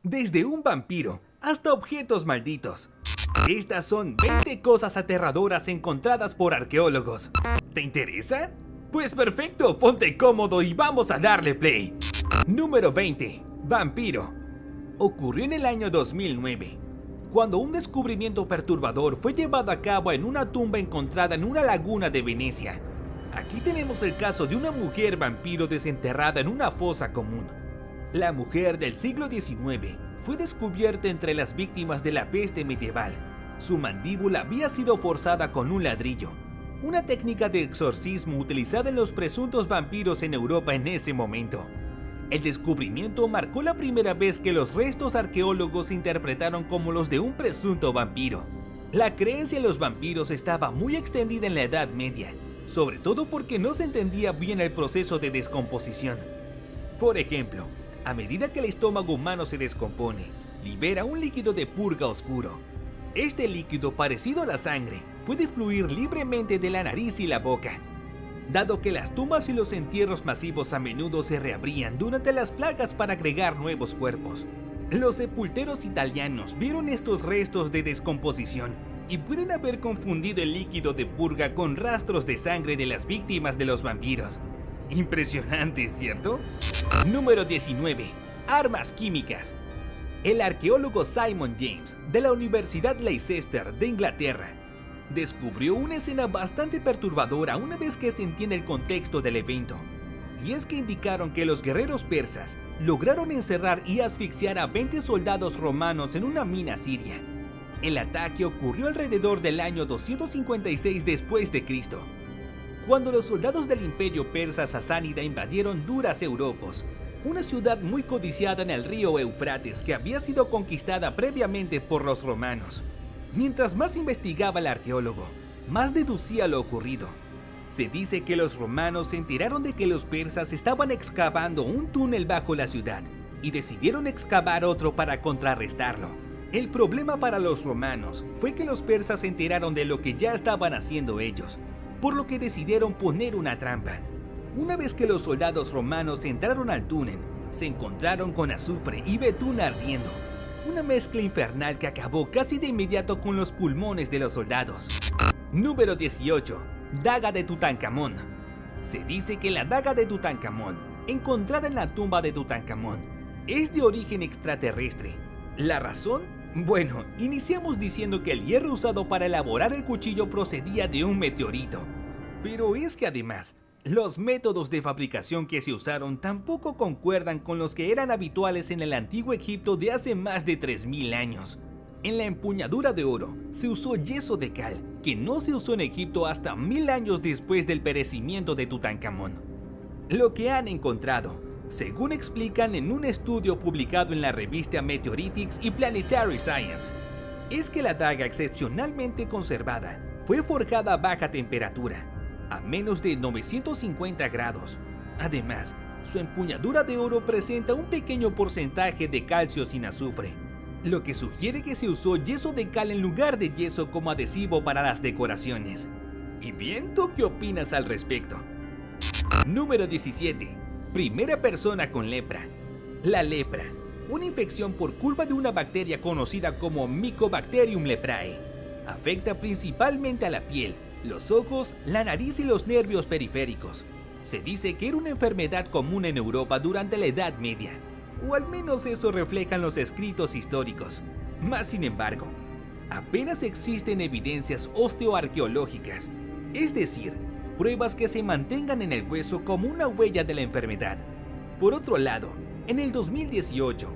desde un vampiro hasta objetos malditos. Estas son 20 cosas aterradoras encontradas por arqueólogos. ¿Te interesa? Pues perfecto, ponte cómodo y vamos a darle play. Número 20. Vampiro. Ocurrió en el año 2009, cuando un descubrimiento perturbador fue llevado a cabo en una tumba encontrada en una laguna de Venecia. Aquí tenemos el caso de una mujer vampiro desenterrada en una fosa común. La mujer del siglo XIX fue descubierta entre las víctimas de la peste medieval. Su mandíbula había sido forzada con un ladrillo, una técnica de exorcismo utilizada en los presuntos vampiros en Europa en ese momento. El descubrimiento marcó la primera vez que los restos arqueólogos se interpretaron como los de un presunto vampiro. La creencia en los vampiros estaba muy extendida en la Edad Media, sobre todo porque no se entendía bien el proceso de descomposición. Por ejemplo, a medida que el estómago humano se descompone, libera un líquido de purga oscuro. Este líquido, parecido a la sangre, puede fluir libremente de la nariz y la boca. Dado que las tumbas y los entierros masivos a menudo se reabrían durante las plagas para agregar nuevos cuerpos, los sepulteros italianos vieron estos restos de descomposición y pueden haber confundido el líquido de purga con rastros de sangre de las víctimas de los vampiros. Impresionante, ¿cierto? Número 19. Armas químicas. El arqueólogo Simon James, de la Universidad Leicester de Inglaterra, descubrió una escena bastante perturbadora una vez que se entiende el contexto del evento. Y es que indicaron que los guerreros persas lograron encerrar y asfixiar a 20 soldados romanos en una mina siria. El ataque ocurrió alrededor del año 256 después de Cristo, cuando los soldados del imperio persa sasánida invadieron Duras Europos, una ciudad muy codiciada en el río Éufrates que había sido conquistada previamente por los romanos. Mientras más investigaba el arqueólogo, más deducía lo ocurrido. Se dice que los romanos se enteraron de que los persas estaban excavando un túnel bajo la ciudad y decidieron excavar otro para contrarrestarlo. El problema para los romanos fue que los persas se enteraron de lo que ya estaban haciendo ellos, por lo que decidieron poner una trampa. Una vez que los soldados romanos entraron al túnel, se encontraron con azufre y betún ardiendo, una mezcla infernal que acabó casi de inmediato con los pulmones de los soldados. Número 18. Daga de Tutankamón. Se dice que la daga de Tutankamón, encontrada en la tumba de Tutankamón, es de origen extraterrestre. ¿La razón? Bueno, iniciamos diciendo que el hierro usado para elaborar el cuchillo procedía de un meteorito. Pero es que además, los métodos de fabricación que se usaron tampoco concuerdan con los que eran habituales en el antiguo Egipto de hace más de 3000 años. En la empuñadura de oro se usó yeso de cal, que no se usó en Egipto hasta 1000 años después del perecimiento de Tutankamón. Lo que han encontrado, según explican en un estudio publicado en la revista Meteoritics y Planetary Science, es que la daga excepcionalmente conservada fue forjada a baja temperatura, a menos de 950 grados. Además, su empuñadura de oro presenta un pequeño porcentaje de calcio sin azufre, lo que sugiere que se usó yeso de cal en lugar de yeso como adhesivo para las decoraciones. ¿Y bien, tú qué opinas al respecto? Número 17. Primera persona con lepra. La lepra, una infección por culpa de una bacteria conocida como Mycobacterium leprae, afecta principalmente a la piel, los ojos, la nariz y los nervios periféricos. Se dice que era una enfermedad común en Europa durante la Edad Media, o al menos eso reflejan los escritos históricos. Más sin embargo, apenas existen evidencias osteoarqueológicas, es decir, pruebas que se mantengan en el hueso como una huella de la enfermedad. Por otro lado, en el 2018,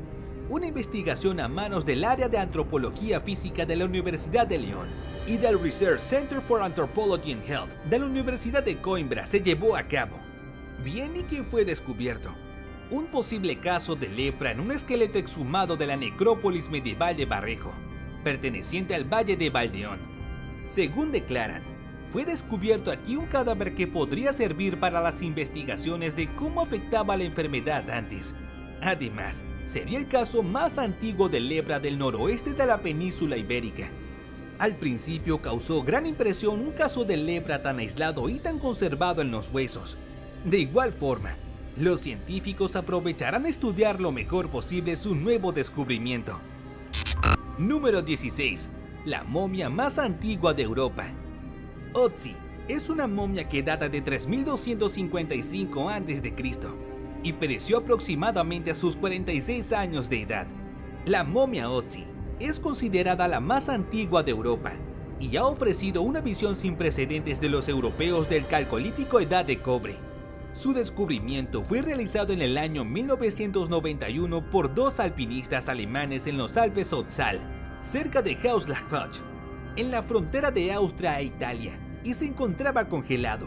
una investigación a manos del área de antropología física de la Universidad de León y del Research Center for Anthropology and Health de la Universidad de Coimbra se llevó a cabo. Bien, ¿y qué fue descubierto? Un posible caso de lepra en un esqueleto exhumado de la necrópolis medieval de Barrejo, perteneciente al Valle de Valdeón. Según declaran, fue descubierto aquí un cadáver que podría servir para las investigaciones de cómo afectaba la enfermedad antes. Además, sería el caso más antiguo de lepra del noroeste de la península ibérica. Al principio causó gran impresión un caso de lepra tan aislado y tan conservado en los huesos. De igual forma, Los científicos aprovecharán estudiar lo mejor posible su nuevo descubrimiento. Número 16. La momia más antigua de Europa. Otzi es una momia que data de 3255 a.C. y pereció aproximadamente a sus 46 años de edad. La momia Otzi es considerada la más antigua de Europa y ha ofrecido una visión sin precedentes de los europeos del Calcolítico Edad de Cobre. Su descubrimiento fue realizado en el año 1991 por dos alpinistas alemanes en los Alpes Otzal, cerca de Hausachbach, en la frontera de Austria e Italia, y se encontraba congelado.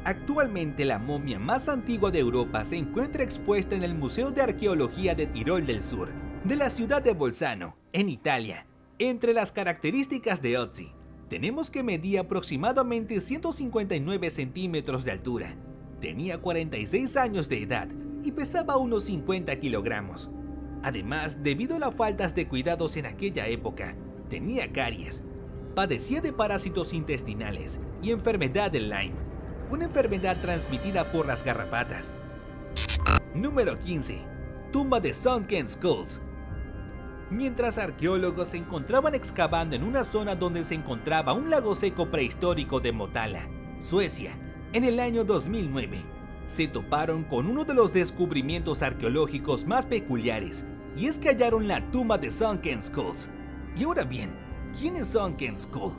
Actualmente la momia más antigua de Europa se encuentra expuesta en el Museo de Arqueología de Tirol del Sur, de la ciudad de Bolzano, en Italia. Entre las características de Otzi, tenemos que medía aproximadamente 159 centímetros de altura, tenía 46 años de edad y pesaba unos 50 kilogramos. Además, debido a las faltas de cuidados en aquella época, tenía caries, padecía de parásitos intestinales y enfermedad de Lyme, una enfermedad transmitida por las garrapatas. Número 15. Tumba de Sunken Skulls. Mientras arqueólogos se encontraban excavando en una zona donde se encontraba un lago seco prehistórico de Motala, Suecia, en el año 2009, se toparon con uno de los descubrimientos arqueológicos más peculiares, y es que hallaron la tumba de Sunken Skulls. Y ahora bien, ¿quién es Sunken Skull?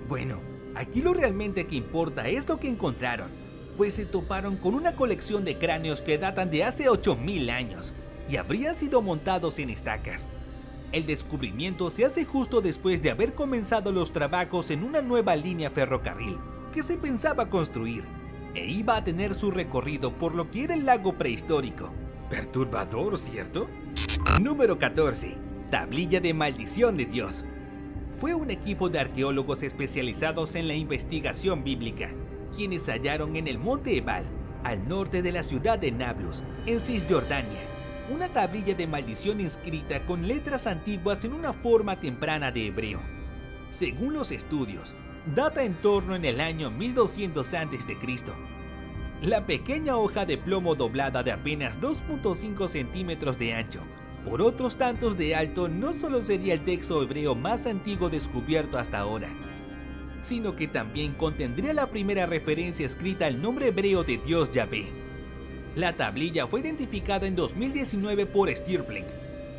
Bueno, aquí lo realmente que importa es lo que encontraron, pues se toparon con una colección de cráneos que datan de hace 8000 años y habrían sido montados en estacas. El descubrimiento se hace justo después de haber comenzado los trabajos en una nueva línea ferrocarril que se pensaba construir e iba a tener su recorrido por lo que era el lago prehistórico. Perturbador, ¿cierto? Número 14. Tablilla de maldición de Dios. Fue un equipo de arqueólogos especializados en la investigación bíblica, quienes hallaron en el monte Ebal, al norte de la ciudad de Nablus, en Cisjordania, una tablilla de maldición inscrita con letras antiguas en una forma temprana de hebreo. Según los estudios, data en torno en el año 1200 a.C. La pequeña hoja de plomo doblada de apenas 2.5 centímetros de ancho, por otros tantos de alto, no solo sería el texto hebreo más antiguo descubierto hasta ahora, sino que también contendría la primera referencia escrita al nombre hebreo de Dios Yahvé. La tablilla fue identificada en 2019 por Stirling.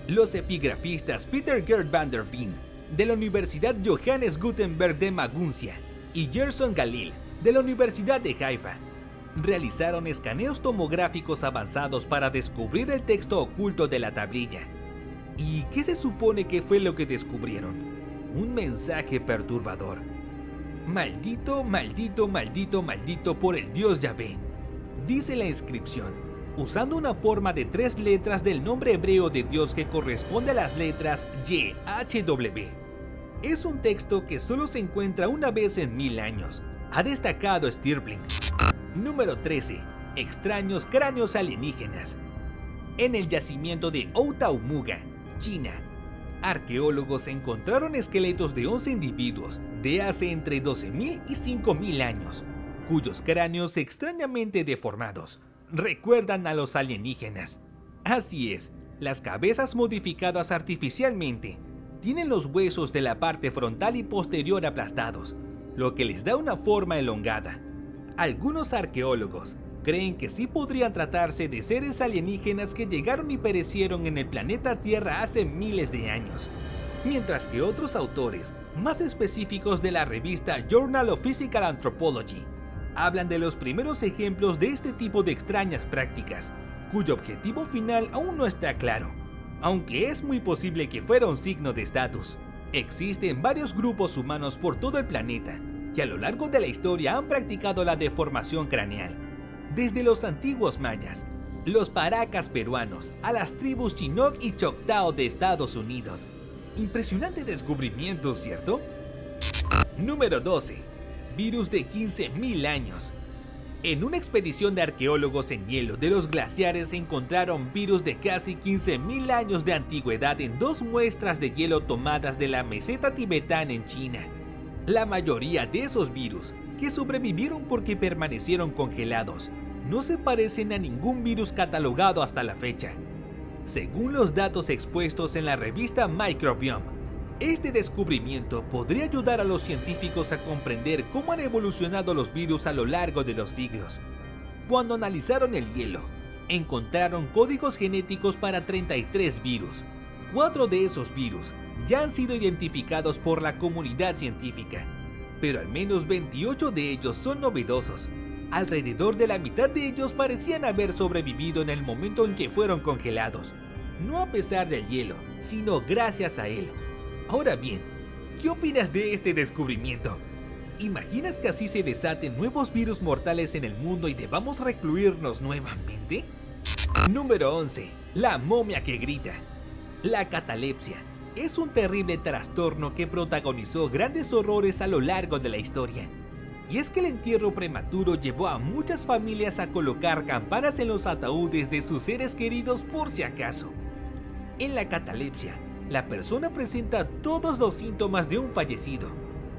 Los epigrafistas Peter Gert van der Veen, de la Universidad Johannes Gutenberg de Maguncia, y Gerson Galil, de la Universidad de Haifa, realizaron escaneos tomográficos avanzados para descubrir el texto oculto de la tablilla. ¿Y qué se supone que fue lo que descubrieron? Un mensaje perturbador. Maldito, maldito, maldito, maldito por el Dios Yahvé, dice la inscripción, usando una forma de 3 letras del nombre hebreo de Dios que corresponde a las letras YHWH. Es un texto que solo se encuentra una vez en 1000 años, ha destacado Stirling. Número 13. Extraños cráneos alienígenas. En el yacimiento de Outaumuga, China, arqueólogos encontraron esqueletos de 11 individuos de hace entre 12.000 y 5.000 años, cuyos cráneos extrañamente deformados recuerdan a los alienígenas. Así es, las cabezas modificadas artificialmente tienen los huesos de la parte frontal y posterior aplastados, lo que les da una forma elongada. Algunos arqueólogos creen que sí podrían tratarse de seres alienígenas que llegaron y perecieron en el planeta Tierra hace miles de años, mientras que otros autores, más específicos de la revista Journal of Physical Anthropology, hablan de los primeros ejemplos de este tipo de extrañas prácticas, cuyo objetivo final aún no está claro, aunque es muy posible que fuera un signo de estatus. Existen varios grupos humanos por todo el planeta que a lo largo de la historia han practicado la deformación craneal, desde los antiguos mayas, los paracas peruanos, a las tribus Chinook y Choctaw de Estados Unidos. Impresionante descubrimiento, ¿cierto? Número 12. Virus de 15.000 años. En una expedición de arqueólogos en hielo de los glaciares se encontraron virus de casi 15.000 años de antigüedad en 2 muestras de hielo tomadas de la meseta tibetana en China. La mayoría de esos virus, que sobrevivieron porque permanecieron congelados, no se parecen a ningún virus catalogado hasta la fecha. Según los datos expuestos en la revista Microbiome, este descubrimiento podría ayudar a los científicos a comprender cómo han evolucionado los virus a lo largo de los siglos. Cuando analizaron el hielo, encontraron códigos genéticos para 33 virus. 4 de esos virus ya han sido identificados por la comunidad científica, pero al menos 28 de ellos son novedosos. Alrededor de la mitad de ellos parecían haber sobrevivido en el momento en que fueron congelados, no a pesar del hielo, sino gracias a él. Ahora bien, ¿qué opinas de este descubrimiento? ¿Imaginas que así se desaten nuevos virus mortales en el mundo y debamos recluirnos nuevamente? Número 11. La momia que grita. La catalepsia es un terrible trastorno que protagonizó grandes horrores a lo largo de la historia. Y es que el entierro prematuro llevó a muchas familias a colocar campanas en los ataúdes de sus seres queridos por si acaso. En la catalepsia, la persona presenta todos los síntomas de un fallecido,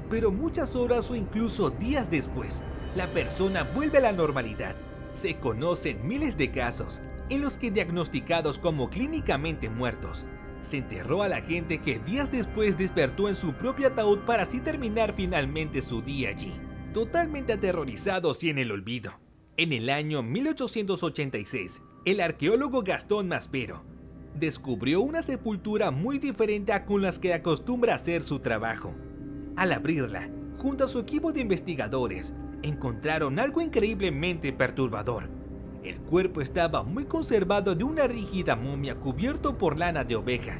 pero muchas horas o incluso días después, la persona vuelve a la normalidad. Se conocen miles de casos en los que, diagnosticados como clínicamente muertos, se enterró a la gente que días después despertó en su propio ataúd para así terminar finalmente su día allí, totalmente aterrorizados y en el olvido. En el año 1886, el arqueólogo Gastón Maspero descubrió una sepultura muy diferente a con las que acostumbra hacer su trabajo. Al abrirla, junto a su equipo de investigadores, encontraron algo increíblemente perturbador. El cuerpo estaba muy conservado de una rígida momia cubierto por lana de oveja,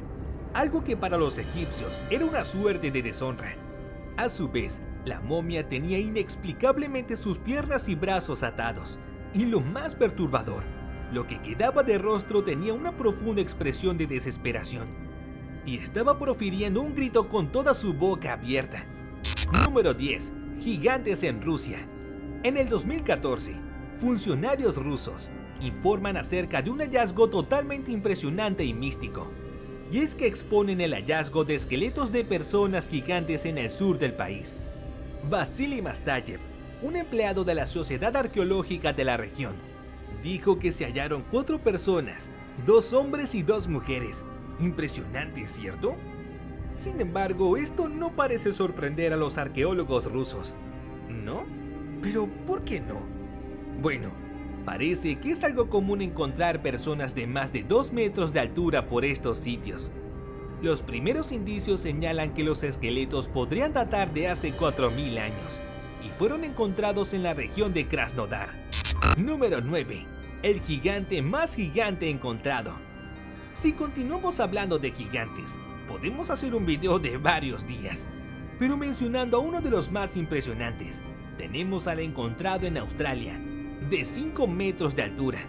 algo que para los egipcios era una suerte de deshonra. A su vez, la momia tenía inexplicablemente sus piernas y brazos atados, y lo más perturbador, lo que quedaba de rostro tenía una profunda expresión de desesperación, y estaba profiriendo un grito con toda su boca abierta. Número 10. Gigantes en Rusia. En el 2014, funcionarios rusos informan acerca de un hallazgo totalmente impresionante y místico. Y es que exponen el hallazgo de esqueletos de personas gigantes en el sur del país. Vasily Mastayev, un empleado de la Sociedad Arqueológica de la región, dijo que se hallaron 4 personas, 2 hombres y 2 mujeres. Impresionante, ¿cierto? Sin embargo, esto no parece sorprender a los arqueólogos rusos, ¿no? Pero, ¿por qué no? Bueno, parece que es algo común encontrar personas de más de 2 metros de altura por estos sitios. Los primeros indicios señalan que los esqueletos podrían datar de hace 4000 años y fueron encontrados en la región de Krasnodar. Número 9. El gigante más gigante encontrado. Si continuamos hablando de gigantes, podemos hacer un video de varios días, pero mencionando a uno de los más impresionantes, tenemos al encontrado en Australia, de 5 metros de altura.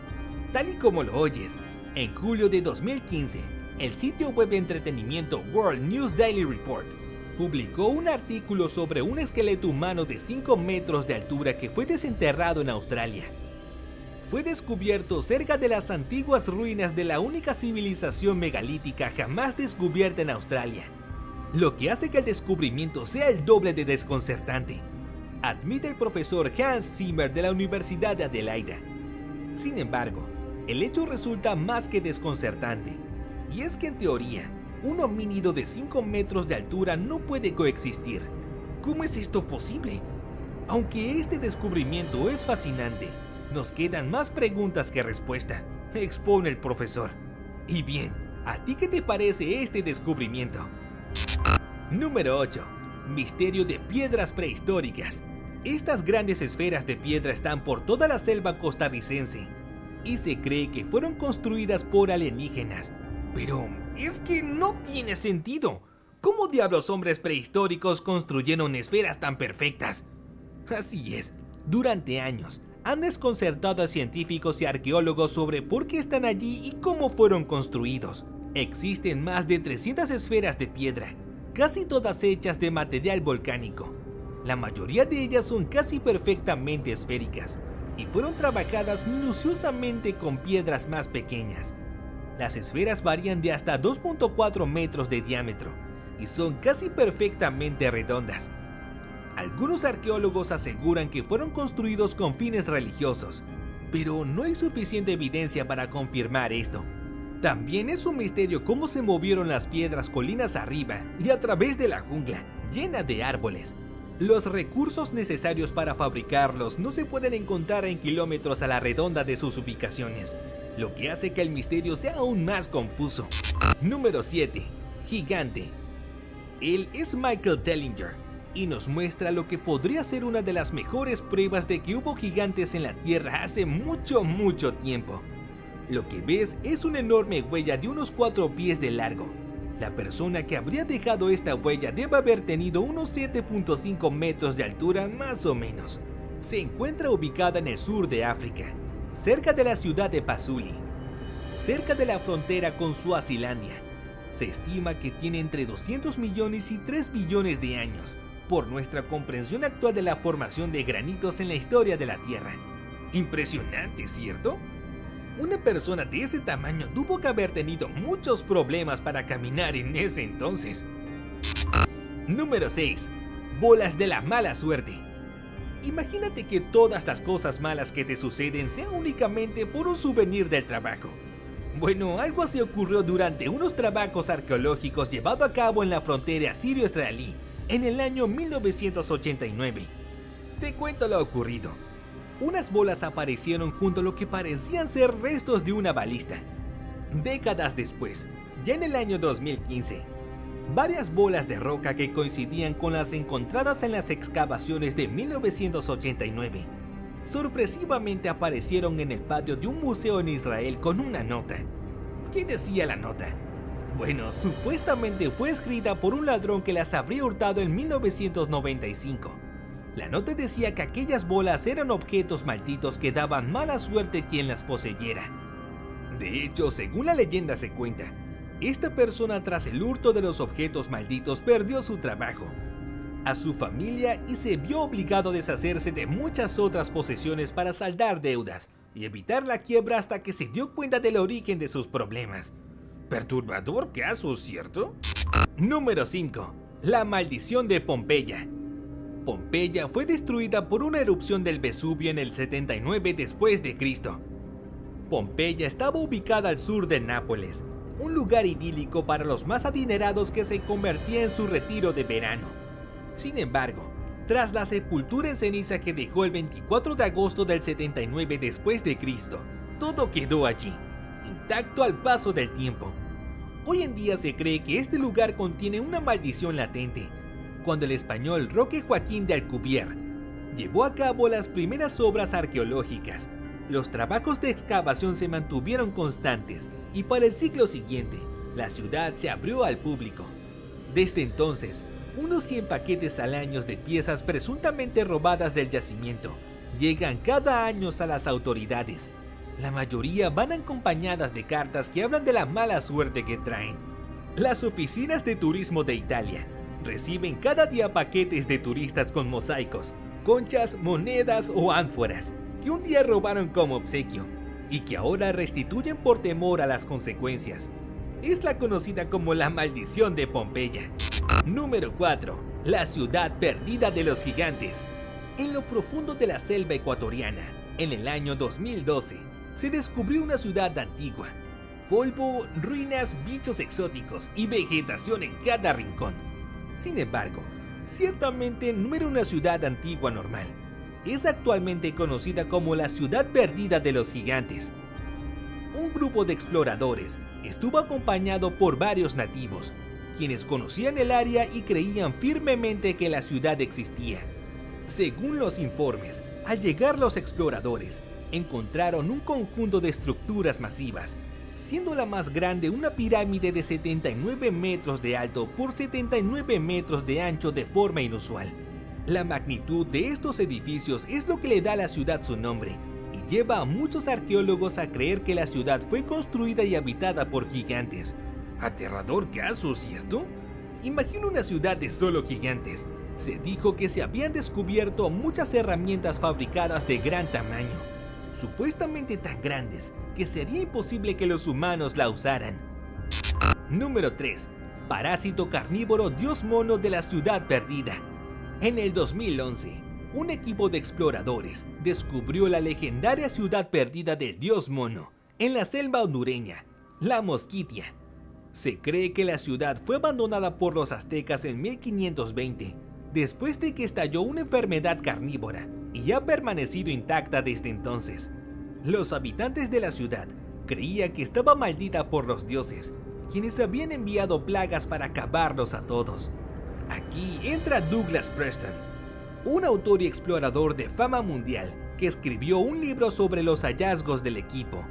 Tal y como lo oyes, en julio de 2015, el sitio web de entretenimiento World News Daily Report publicó un artículo sobre un esqueleto humano de 5 metros de altura que fue desenterrado en Australia. Fue descubierto cerca de las antiguas ruinas de la única civilización megalítica jamás descubierta en Australia, lo que hace que el descubrimiento sea el doble de desconcertante, admite el profesor Hans Zimmer de la Universidad de Adelaida. Sin embargo, el hecho resulta más que desconcertante, y es que en teoría, un homínido de 5 metros de altura no puede coexistir. ¿Cómo es esto posible? Aunque este descubrimiento es fascinante, nos quedan más preguntas que respuesta, expone el profesor. Y bien, ¿a ti qué te parece este descubrimiento? Número 8. Misterio de piedras prehistóricas. Estas grandes esferas de piedra están por toda la selva costarricense y se cree que fueron construidas por alienígenas. Pero es que no tiene sentido. ¿Cómo diablos hombres prehistóricos construyeron esferas tan perfectas? Así es, durante años han desconcertado a científicos y arqueólogos sobre por qué están allí y cómo fueron construidos. Existen más de 300 esferas de piedra, casi todas hechas de material volcánico. La mayoría de ellas son casi perfectamente esféricas y fueron trabajadas minuciosamente con piedras más pequeñas. Las esferas varían de hasta 2.4 metros de diámetro y son casi perfectamente redondas. Algunos arqueólogos aseguran que fueron construidos con fines religiosos, Pero no hay suficiente evidencia para confirmar esto. También es un misterio cómo se movieron las piedras colinas arriba y a través de la jungla, llena de árboles. Los recursos necesarios para fabricarlos no se pueden encontrar en kilómetros a la redonda de sus ubicaciones, lo que hace que el misterio sea aún más confuso. Número 7. Gigante. Él es Michael Tellinger y nos muestra lo que podría ser una de las mejores pruebas de que hubo gigantes en la Tierra hace mucho tiempo. Lo que ves es una enorme huella de unos 4 pies de largo. La persona que habría dejado esta huella debe haber tenido unos 7.5 metros de altura más o menos. Se encuentra ubicada en el sur de África, cerca de la ciudad de Pasuli, cerca de la frontera con Suazilandia. Se estima que tiene entre 200 millones y 3 billones de años, por nuestra comprensión actual de la formación de granitos en la historia de la Tierra. Impresionante, ¿cierto? Una persona de ese tamaño tuvo que haber tenido muchos problemas para caminar en ese entonces. Número 6. Bolas de la mala suerte. Imagínate que todas las cosas malas que te suceden sean únicamente por un souvenir del trabajo. Bueno, algo así ocurrió durante unos trabajos arqueológicos llevados a cabo en la frontera sirio-israelí en el año 1989. Te cuento lo ocurrido. Unas bolas aparecieron junto a lo que parecían ser restos de una balista. Décadas después, ya en el año 2015, varias bolas de roca que coincidían con las encontradas en las excavaciones de 1989, sorpresivamente aparecieron en el patio de un museo en Israel con una nota. ¿Qué decía la nota? Bueno, supuestamente fue escrita por un ladrón que las habría hurtado en 1995. La nota decía que aquellas bolas eran objetos malditos que daban mala suerte a quien las poseyera. De hecho, según la leyenda se cuenta, esta persona tras el hurto de los objetos malditos perdió su trabajo, a su familia y se vio obligado a deshacerse de muchas otras posesiones para saldar deudas y evitar la quiebra hasta que se dio cuenta del origen de sus problemas. Perturbador caso, ¿cierto? Número 5. La maldición de Pompeya. Pompeya fue destruida por una erupción del Vesubio en el 79 después de Cristo. Pompeya estaba ubicada al sur de Nápoles, un lugar idílico para los más adinerados que se convertía en su retiro de verano. Sin embargo, tras la sepultura en ceniza que dejó el 24 de agosto del 79 después de Cristo, todo quedó allí, intacto al paso del tiempo. Hoy en día se cree que este lugar contiene una maldición latente. Cuando el español Roque Joaquín de Alcubierre llevó a cabo las primeras obras arqueológicas, los trabajos de excavación se mantuvieron constantes y para el siglo siguiente, la ciudad se abrió al público. Desde entonces, unos 100 paquetes al año de piezas presuntamente robadas del yacimiento llegan cada año a las autoridades. La mayoría van acompañadas de cartas que hablan de la mala suerte que traen. Las oficinas de turismo de Italia reciben cada día paquetes de turistas con mosaicos, conchas, monedas o ánforas que un día robaron como obsequio y que ahora restituyen por temor a las consecuencias. Es la conocida como la maldición de Pompeya. Número 4. La ciudad perdida de los gigantes. En lo profundo de la selva ecuatoriana, en el año 2012, se descubrió una ciudad antigua. Polvo, ruinas, bichos exóticos y vegetación en cada rincón. Sin embargo, ciertamente no era una ciudad antigua normal. Es actualmente conocida como la ciudad perdida de los gigantes. Un grupo de exploradores estuvo acompañado por varios nativos, quienes conocían el área y creían firmemente que la ciudad existía. Según los informes, al llegar los exploradores, encontraron un conjunto de estructuras masivas, siendo la más grande una pirámide de 79 metros de alto por 79 metros de ancho de forma inusual. La magnitud de estos edificios es lo que le da a la ciudad su nombre, y lleva a muchos arqueólogos a creer que la ciudad fue construida y habitada por gigantes. Aterrador caso, ¿cierto? Imagina una ciudad de solo gigantes. Se dijo que se habían descubierto muchas herramientas fabricadas de gran tamaño, supuestamente tan grandes que sería imposible que los humanos la usaran. Número 3. Parásito carnívoro dios mono de la ciudad perdida. En el 2011, un equipo de exploradores descubrió la legendaria ciudad perdida del dios mono en la selva hondureña, la Mosquitia. Se cree que la ciudad fue abandonada por los aztecas en 1520, después de que estalló una enfermedad carnívora, y ha permanecido intacta desde entonces. Los habitantes de la ciudad creían que estaba maldita por los dioses, quienes habían enviado plagas para acabarlos a todos. Aquí entra Douglas Preston, un autor y explorador de fama mundial que escribió un libro sobre los hallazgos del equipo.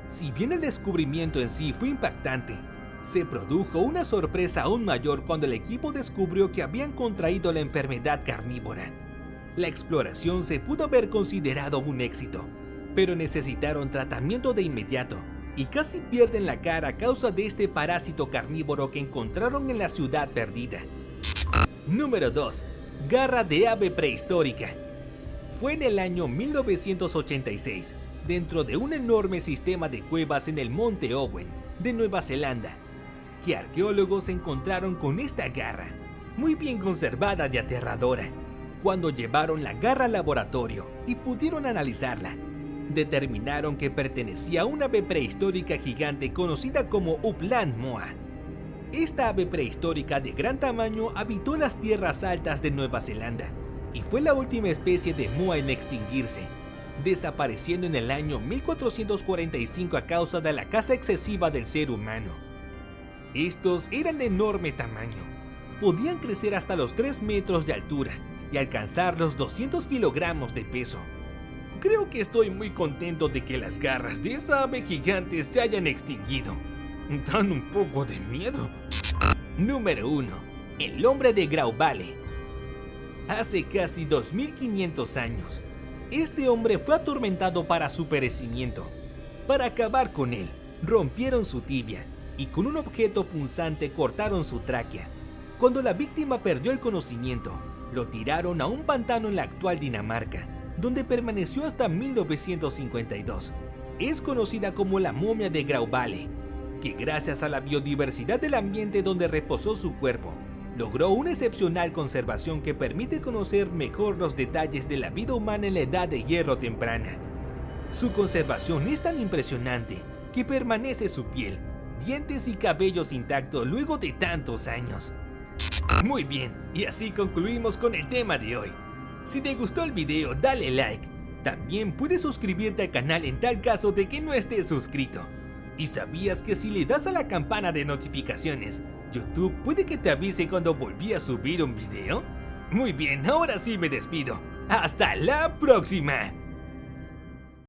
Si bien el descubrimiento en sí fue impactante, se produjo una sorpresa aún mayor cuando el equipo descubrió que habían contraído la enfermedad carnívora. La exploración se pudo haber considerado un éxito, pero necesitaron tratamiento de inmediato y casi pierden la cara a causa de este parásito carnívoro que encontraron en la ciudad perdida. Número 2. Garra de ave prehistórica. Fue en el año 1986, dentro de un enorme sistema de cuevas en el Monte Owen, de Nueva Zelanda, que arqueólogos se encontraron con esta garra, muy bien conservada y aterradora. Cuando llevaron la garra al laboratorio y pudieron analizarla, determinaron que pertenecía a una ave prehistórica gigante conocida como Upland Moa. Esta ave prehistórica de gran tamaño habitó las tierras altas de Nueva Zelanda y fue la última especie de moa en extinguirse, desapareciendo en el año 1445 a causa de la caza excesiva del ser humano. Estos eran de enorme tamaño, podían crecer hasta los 3 metros de altura y alcanzar los 200 kilogramos de peso. Creo que estoy muy contento de que las garras de esa ave gigante se hayan extinguido. Dan un poco de miedo. Número 1. El hombre de Graubale. Hace casi 2500 años, este hombre fue atormentado para su perecimiento. Para acabar con él, rompieron su tibia y con un objeto punzante cortaron su tráquea. Cuando la víctima perdió el conocimiento, lo tiraron a un pantano en la actual Dinamarca, donde permaneció hasta 1952. Es conocida como la momia de Graubale, que gracias a la biodiversidad del ambiente donde reposó su cuerpo, logró una excepcional conservación que permite conocer mejor los detalles de la vida humana en la edad de hierro temprana. Su conservación es tan impresionante que permanece su piel, dientes y cabellos intactos luego de tantos años. Muy bien, y así concluimos con el tema de hoy. Si te gustó el video, dale like. También puedes suscribirte al canal en tal caso de que no estés suscrito. ¿Y sabías que si le das a la campana de notificaciones, YouTube puede que te avise cuando volví a subir un video? Muy bien, ahora sí me despido. ¡Hasta la próxima!